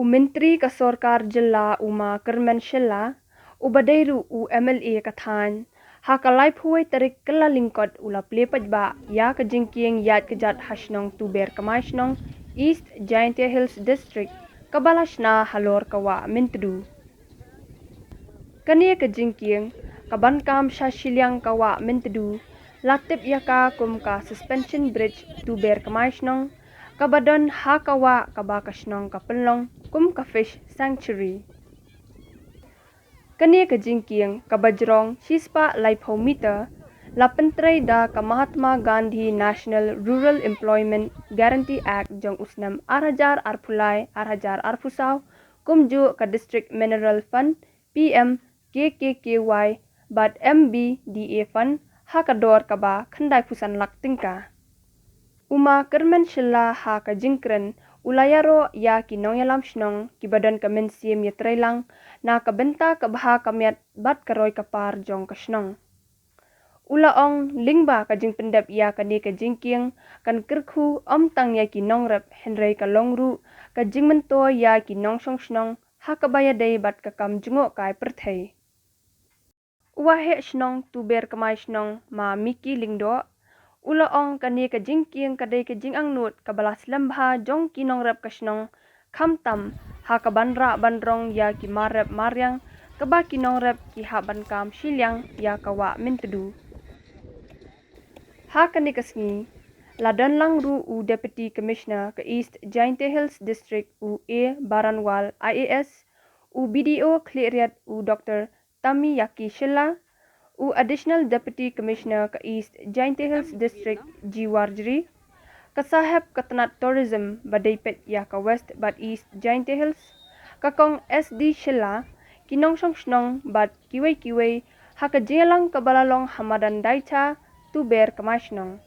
Menteri Kasorkar Jilla Ma Kyrmen Shylla, Badairu MLA Kathan, Hakalai Pui Tarik Kelalingkot ula Plie paidbah ya ke jingkieng iaid kjat hasnong tuber kemaisnong East Giant Hills District kabalashna halor ka Wah Myntdu. Kania ke jingkieng kabankam syashiliang ka Wah Myntdu latip iaka kum ka suspension bridge tuber kemaisnong kabadon hakawa kabakasnong kapelong kum ka fish sanctuary. Kania ke jingkieng kabajrong sispa laipau meter la pentrai da ka Mahatma Gandhi National Rural Employment Guarantee Act jong usnam arhajar arpulai arhajar arpusau kumju ka District Mineral Fund PM KKKY bat MBDA Fund hakador kaba khandai pusan lak tingka. Ma Kyrmen Shylla ha ka jingkren ulayaro ya kinong yalam shnong kibadan ka mensiem ya trailang na kabenta kabaha kamiat bat karoy kapar jong kasnong. Ulaong lingba ka jing pendap ya ka ni ka jingkieng kan kirkhu tang ya kinong rep henry ka longru ka jingmento ya kinong song shnong ha kabaya day bat ka kam jungo kai perthai. Uwahe shnong tuber kamay shnong ma miki lingdo ulaong kani ka jingkieng kadai ka jingang nut kabalas lembha jong kinong rep kasnong khamtam ha ka banra bandrong ya ki marep maryang kaba kinong rep ki ha bankam shilyang ya ka Wah Myntdu. Ha kani kasngi ladan lang ru Deputy Commissioner ka East Giant Hills District A Baranwal IAS BDO Kleriat Dr. Yaki Sylla Additional Deputy Commissioner ka East Giant Hills District Warjri kasaheb katanat tourism badaipet ya ka West bat East Giant Hills kakong SD Sylla kinong shnong bat kiway ha ka jelang kabalalong hamadan daita tuber kemaisnong.